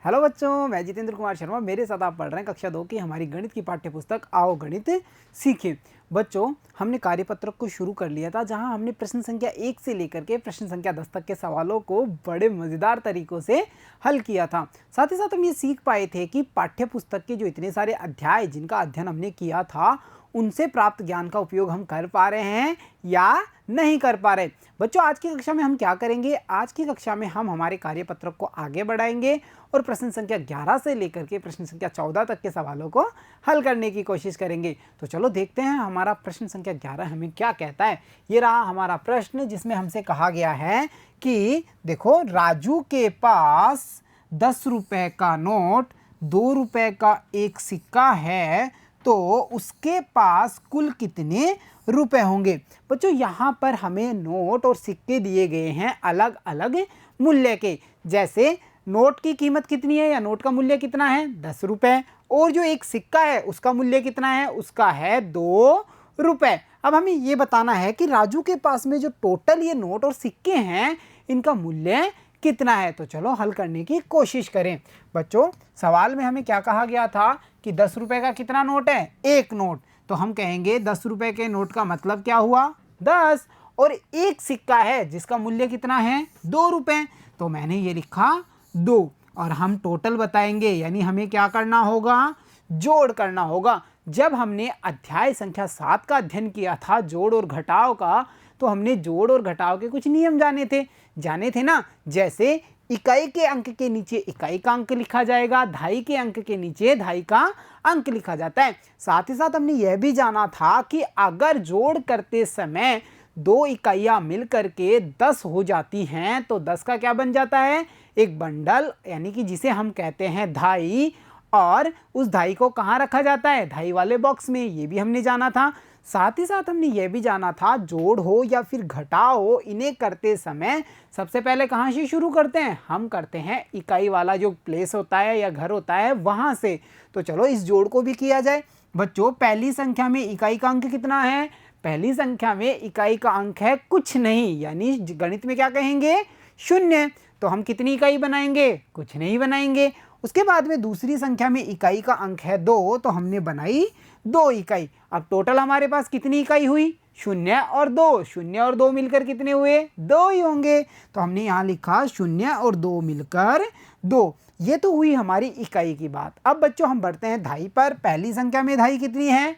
Hello बच्चों, मैं जितेंद्र कुमार शर्मा। मेरे साथ आप पढ़ रहे हैं कक्षा 2 की हमारी गणित की पाठ्य पुस्तक आओ गणित सीखें। बच्चों, हमने कार्यपत्रक को शुरू कर लिया था, जहां हमने प्रश्न संख्या 1 से लेकर के प्रश्न संख्या 10 तक के सवालों को बड़े मज़ेदार तरीकों से हल किया था। साथ ही साथ हम ये सीख पाए थे कि पाठ्य पुस्तक के जो इतने सारे अध्याय जिनका अध्ययन हमने किया था, उनसे प्राप्त ज्ञान का उपयोग हम कर पा रहे हैं या नहीं कर पा रहे। बच्चों, आज की कक्षा में हम क्या करेंगे? आज की कक्षा में हम हमारे कार्यपत्रक को आगे बढ़ाएंगे और प्रश्न संख्या 11 से लेकर के प्रश्न संख्या 14 तक के सवालों को हल करने की कोशिश करेंगे। तो चलो देखते हैं हमारा प्रश्न संख्या 11 हमें क्या कहता है। ये रहा हमारा प्रश्न, जिसमें हमसे कहा गया है कि देखो, राजू के पास 10 रुपए का नोट, 2 रुपए का एक सिक्का है, तो उसके पास कुल कितने रुपए होंगे? बच्चों, यहाँ पर हमें नोट और सिक्के दिए गए हैं अलग अलग मूल्य के। जैसे नोट की कीमत कितनी है या नोट का मूल्य कितना है? 10 रुपए। और जो एक सिक्का है उसका मूल्य कितना है? उसका है 2 रुपए। अब हमें ये बताना है कि राजू के पास में जो टोटल ये नोट और सिक्के हैं, इनका मूल्य कितना है। तो चलो हल करने की कोशिश करें। बच्चों, सवाल में हमें क्या कहा गया था कि 10 रुपए का कितना नोट है? एक नोट। तो हम कहेंगे 10 रुपए के नोट का मतलब क्या हुआ? 10। और एक सिक्का है जिसका मूल्य कितना है? 2 रुपए। तो मैंने ये लिखा 2। और हम टोटल बताएंगे, यानी हमें क्या करना होगा? जोड़ करना होगा। जब हमने अध्याय संख्या 7 का अध्ययन किया था, जोड़ और घटाव का, तो हमने जोड़ और घटाव के कुछ नियम जाने थे ना। जैसे इकाई के अंक के नीचे इकाई का अंक लिखा जाएगा, दहाई के अंक के नीचे दहाई का अंक लिखा जाता है। साथ ही साथ हमने यह भी जाना था कि अगर जोड़ करते समय 2 इकाइयाँ मिलकर के 10 हो जाती हैं, तो 10 का क्या बन जाता है? एक बंडल, यानी कि जिसे हम कहते हैं दहाई। और उस दहाई को कहाँ रखा जाता है? दहाई वाले बॉक्स में। ये भी हमने जाना था। साथ ही साथ हमने यह भी जाना था, जोड़ हो या फिर घटाव हो, इन्हें करते समय सबसे पहले कहाँ से शुरू करते हैं? हम करते हैं इकाई वाला जो प्लेस होता है या घर होता है, वहाँ से। तो चलो इस जोड़ को भी किया जाए। बच्चों, पहली संख्या में इकाई का अंक कितना है? पहली संख्या में इकाई का अंक है कुछ नहीं, यानी गणित में क्या कहेंगे? 0। तो हम कितनी इकाई बनाएंगे? कुछ नहीं बनाएंगे। उसके बाद में दूसरी संख्या में इकाई का अंक है 2, तो हमने बनाई 2 इकाई। अब टोटल हमारे पास कितनी इकाई हुई? 0 और 2। 0 और 2 मिलकर कितने हुए? 2 ही होंगे। तो हमने यहाँ लिखा 0 और 2 मिलकर 2। ये तो हुई हमारी इकाई की बात। अब बच्चों, हम बढ़ते हैं दहाई पर। पहली संख्या में दहाई कितनी है?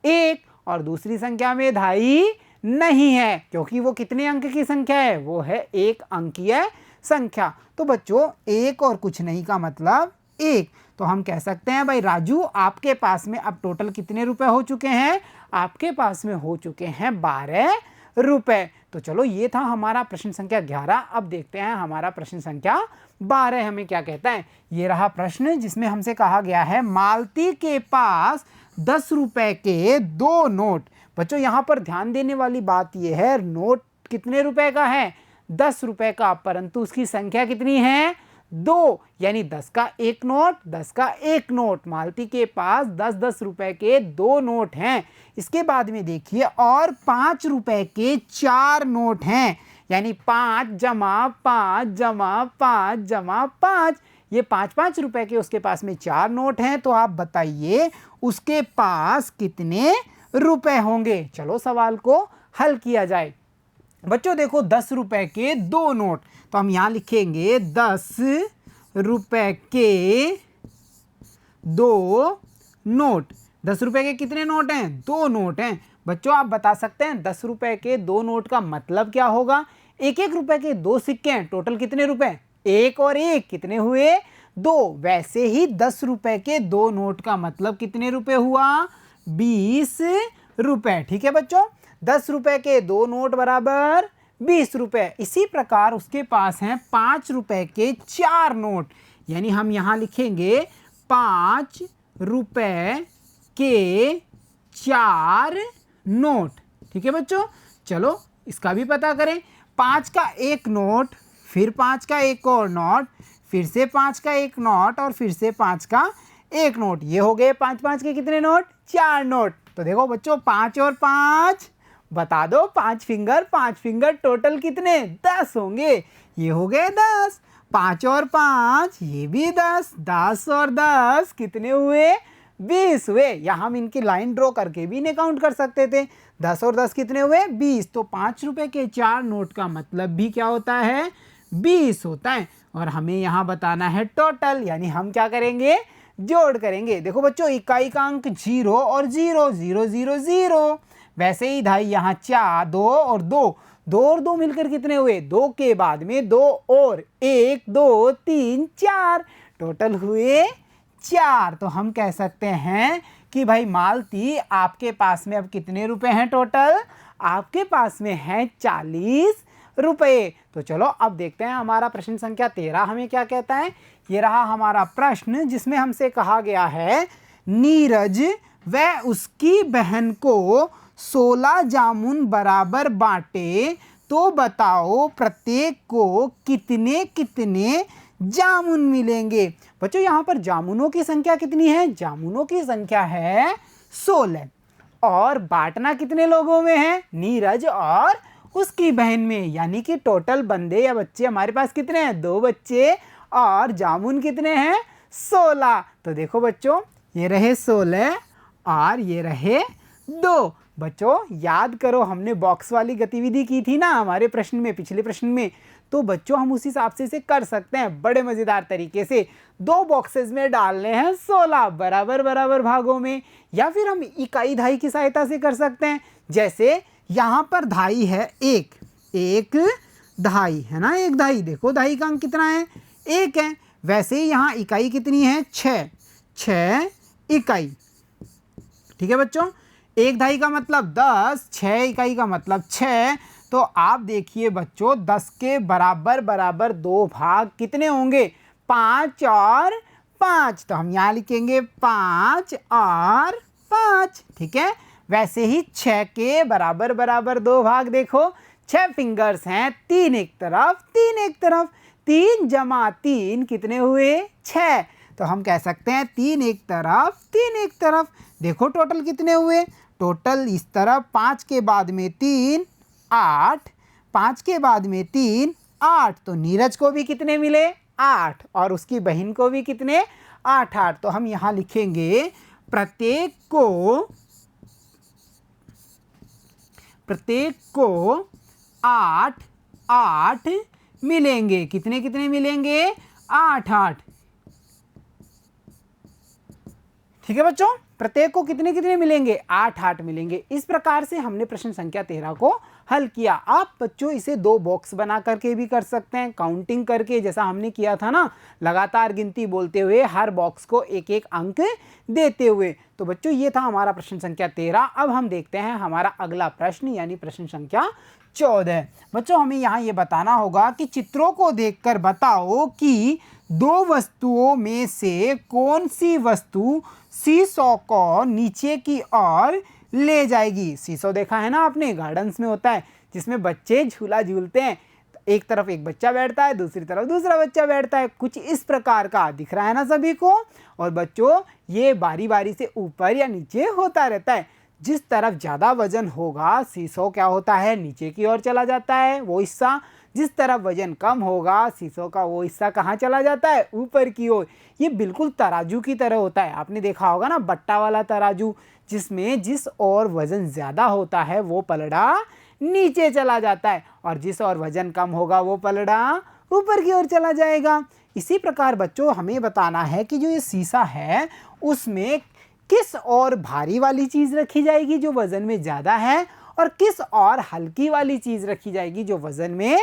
1। और दूसरी संख्या में दहाई नहीं है, क्योंकि वो कितने अंक की संख्या है? वो है 1 अंकीय संख्या। तो बच्चों, 1 और कुछ नहीं का मतलब 1। तो हम कह सकते हैं, भाई राजू, आपके पास में अब टोटल कितने रुपए हो चुके हैं? आपके पास में हो चुके हैं 12 रुपए। तो चलो, ये था हमारा प्रश्न संख्या 11। अब देखते हैं हमारा प्रश्न संख्या 12 हमें क्या कहता है। ये रहा प्रश्न, जिसमें हमसे कहा गया है, मालती के पास 10 रुपए के 2 नोट। बच्चों, यहाँ पर ध्यान देने वाली बात यह है, नोट कितने रुपए का है? 10 रुपए का, परंतु उसकी संख्या कितनी है? 2। यानी 10 का एक नोट, 10 का एक नोट। मालती के पास 10-10 रुपए के 2 नोट हैं। इसके बाद में देखिए, और 5 रुपए के 4 नोट हैं, यानी 5 जमा 5 जमा 5 जमा 5। ये 5-5 रुपए के उसके पास में 4 नोट हैं। तो आप बताइए उसके पास कितने रुपए होंगे? चलो सवाल को हल किया जाए। बच्चों देखो, 10 रुपए के 2 नोट, तो हम यहाँ लिखेंगे 10 रुपए के 2 नोट। 10 रुपए के कितने नोट हैं? 2 नोट हैं। बच्चों, आप बता सकते हैं 10 रुपए के 2 नोट का मतलब क्या होगा? 1-1 रुपए के 2 सिक्के हैं, टोटल कितने रुपए? 1 और 1 कितने हुए? 2। वैसे ही 10 रुपए के 2 नोट का मतलब कितने रुपए हुआ? 20 रुपए। ठीक है बच्चों, 10 रुपए के 2 नोट बराबर 20 रुपए। इसी प्रकार उसके पास हैं 5 रुपए के 4 नोट, यानी हम यहाँ लिखेंगे 5 रुपए के 4 नोट। ठीक है बच्चों, चलो इसका भी पता करें। 5 का एक नोट, फिर 5 का एक और नोट, फिर से 5 का एक नोट, और फिर से 5 का एक नोट। ये हो गए 5-5 के कितने नोट? 4 नोट। तो देखो बच्चों, 5 और 5 बता दो, 5 फिंगर टोटल कितने? 10 होंगे। ये हो गए 10। 5 और 5 ये भी 10, 10 और 10 कितने हुए? 20 हुए। या हम इनकी लाइन ड्रॉ करके भी इन्हें काउंट कर सकते थे। 10 और 10 कितने हुए? 20। तो 5 रुपए के 4 नोट का मतलब भी क्या होता है? 20 होता है। और हमें यहाँ बताना है टोटल, यानी हम क्या करेंगे? जोड़ करेंगे। देखो बच्चों, इकाई का अंक 0 और 0, 0 0 0। वैसे ही धाई यहाँ 4, 2 और 2, 2 और 2 मिलकर कितने हुए? 2 के बाद में 2 और 1, 2 3 4, टोटल हुए 4। तो हम कह सकते हैं कि भाई मालती, आपके पास में अब कितने रुपए हैं टोटल? आपके पास में है 40 रुपए। तो चलो अब देखते हैं हमारा प्रश्न संख्या 13 हमें क्या कहता है। ये रहा हमारा प्रश्न, जिसमें हमसे कहा गया है नीरज व उसकी बहन को 16 जामुन बराबर बांटे, तो बताओ प्रत्येक को कितने कितने जामुन मिलेंगे। बच्चों यहाँ पर जामुनों की संख्या कितनी है? जामुनों की संख्या है 16। और बांटना कितने लोगों में है? नीरज और उसकी बहन में। यानी कि टोटल बंदे या बच्चे हमारे पास कितने हैं? 2 बच्चे। और जामुन कितने हैं? 16। तो देखो बच्चों, ये रहे 16 और ये रहे 2। बच्चों याद करो, हमने बॉक्स वाली गतिविधि की थी ना हमारे प्रश्न में, पिछले प्रश्न में। तो बच्चों हम उस हिसाब से इसे कर सकते हैं बड़े मज़ेदार तरीके से। 2 बॉक्सेस में डालने हैं 16 बराबर बराबर भागों में, या फिर हम इकाई धाई की सहायता से कर सकते हैं। जैसे यहाँ पर धाई है एक धाई है ना, एक धाई। देखो धाई का अंक कितना है? 1 है। वैसे ही यहाँ इकाई कितनी है? 6 इकाई। ठीक है बच्चों, एक धाई का मतलब 10, 6 इकाई का मतलब 6। तो आप देखिए बच्चों, 10 के बराबर बराबर 2 भाग कितने होंगे? 5 और 5। तो हम यहाँ लिखेंगे 5 और 5। ठीक है। वैसे ही 6 के बराबर बराबर 2 भाग, देखो 6 फिंगर्स हैं, 3 एक तरफ 3 एक तरफ। 3 जमा 3 कितने हुए? 6। तो हम कह सकते हैं 3 एक तरफ 3 एक तरफ। देखो टोटल कितने हुए? टोटल इस तरफ 5 के बाद में 3 8, 5 के बाद में 3 8। तो नीरज को भी कितने मिले? 8। और उसकी बहन को भी कितने? 8 8। तो हम यहाँ लिखेंगे प्रत्येक को 8 8 मिलेंगे। कितने कितने मिलेंगे? 8 8। ठीक है बच्चों, प्रत्येक को कितने कितने मिलेंगे? 8 8 मिलेंगे। इस प्रकार से हमने प्रश्न संख्या 13 को हल किया। आप बच्चों इसे 2 बॉक्स बना करके भी कर सकते हैं, काउंटिंग करके, जैसा हमने किया था ना, लगातार गिनती बोलते हुए हर बॉक्स को एक एक अंक देते हुए। तो बच्चों ये था हमारा प्रश्न संख्या 13। अब हम देखते हैं हमारा अगला प्रश्न, यानी प्रश्न संख्या 14। बच्चों हमें यहाँ ये बताना होगा कि चित्रों को देखकर बताओ कि 2 वस्तुओं में से कौन सी वस्तु सीसॉ को नीचे की ओर ले जाएगी। सीसॉ देखा है ना आपने, गार्डन्स में होता है, जिसमें बच्चे झूला झूलते हैं। एक तरफ एक बच्चा बैठता है, दूसरी तरफ दूसरा बच्चा बैठता है। कुछ इस प्रकार का दिख रहा है ना सभी को। और बच्चों ये बारी बारी से ऊपर या नीचे होता रहता है। जिस तरफ ज़्यादा वजन होगा, सीसॉ क्या होता है? नीचे की ओर चला जाता है वो हिस्सा। जिस तरफ वजन कम होगा, सीसॉ का वो हिस्सा कहाँ चला जाता है? ऊपर की ओर। ये बिल्कुल तराजू की तरह होता है। आपने देखा होगा ना बट्टा वाला तराजू, जिसमें जिस और वजन ज़्यादा होता है वो पलड़ा नीचे चला जाता है, और जिस और वजन कम होगा वो पलड़ा ऊपर की ओर चला जाएगा। इसी प्रकार बच्चों हमें बताना है कि जो ये शीशा है उसमें किस और भारी वाली चीज़ रखी जाएगी जो वज़न में ज़्यादा है, और किस और हल्की वाली चीज़ रखी जाएगी जो वज़न में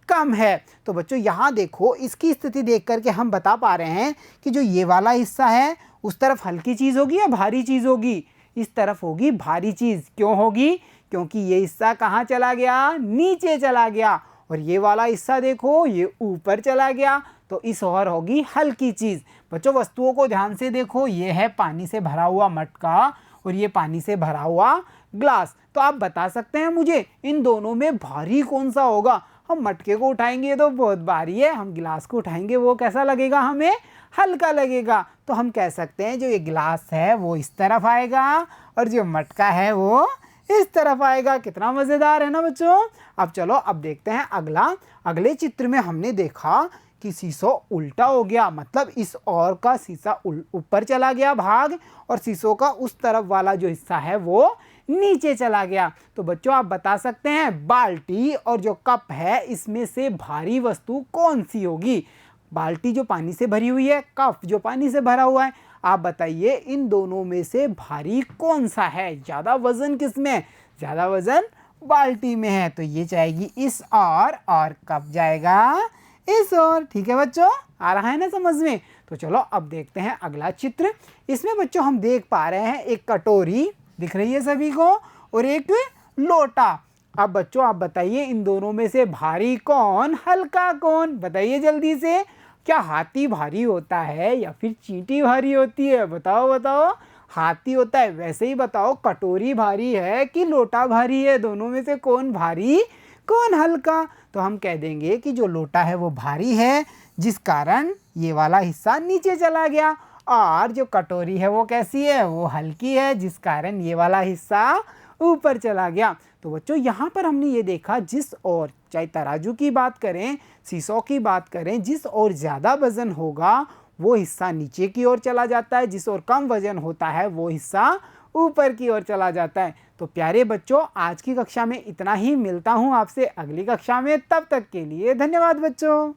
कम है। तो बच्चों यहाँ देखो, इसकी स्थिति देख करके हम बता पा रहे हैं कि जो ये वाला हिस्सा है उस तरफ हल्की चीज़ होगी या भारी चीज़ होगी? इस तरफ होगी भारी चीज़। क्यों होगी? क्योंकि ये हिस्सा कहाँ चला गया? नीचे चला गया। और ये वाला हिस्सा देखो ये ऊपर चला गया, तो इस ओर होगी हल्की चीज़। बच्चों वस्तुओं को ध्यान से देखो, ये है पानी से भरा हुआ मटका और ये पानी से भरा हुआ ग्लास। तो आप बता सकते हैं मुझे इन दोनों में भारी कौन सा होगा? हम मटके को उठाएंगे तो बहुत भारी है, हम गिलास को उठाएंगे वो कैसा लगेगा? हमें हल्का लगेगा। तो हम कह सकते हैं जो ये गिलास है वो इस तरफ आएगा और जो मटका है वो इस तरफ आएगा। कितना मज़ेदार है ना बच्चों। अब चलो अब देखते हैं अगला। अगले चित्र में हमने देखा कि शीशो उल्टा हो गया, मतलब इस ओर का शीशा ऊपर चला गया भाग और शीशो का उस तरफ वाला जो हिस्सा है वो नीचे चला गया। तो बच्चों आप बता सकते हैं बाल्टी और जो कप है इसमें से भारी वस्तु कौन सी होगी? बाल्टी जो पानी से भरी हुई है, कप जो पानी से भरा हुआ है। आप बताइए इन दोनों में से भारी कौन सा है? ज़्यादा वजन किसमें? ज़्यादा वजन बाल्टी में है, तो ये जाएगी इस और कप जाएगा इस ओर। ठीक है बच्चों, आ रहा है ना समझ में? तो चलो अब देखते हैं अगला चित्र। इसमें बच्चों हम देख पा रहे हैं एक कटोरी दिख रही है सभी को और एक लोटा। अब बच्चों आप बताइए इन दोनों में से भारी कौन, हल्का कौन? बताइए जल्दी से। क्या हाथी भारी होता है या फिर चींटी भारी होती है? बताओ बताओ। हाथी होता है। वैसे ही बताओ कटोरी भारी है कि लोटा भारी है? दोनों में से कौन भारी कौन हल्का? तो हम कह देंगे कि जो लोटा है वो भारी है, जिस कारण ये वाला हिस्सा नीचे चला गया, और जो कटोरी है वो कैसी है? वो हल्की है, जिस कारण ये वाला हिस्सा ऊपर चला गया। तो बच्चों यहाँ पर हमने ये देखा जिस ओर, चाहे तराजू की बात करें, शीशों की बात करें, जिस ओर ज़्यादा वजन होगा वो हिस्सा नीचे की ओर चला जाता है, जिस ओर कम वजन होता है वो हिस्सा ऊपर की ओर चला जाता है। तो प्यारे बच्चों आज की कक्षा में इतना ही। मिलता हूँ आपसे अगली कक्षा में, तब तक के लिए धन्यवाद बच्चों।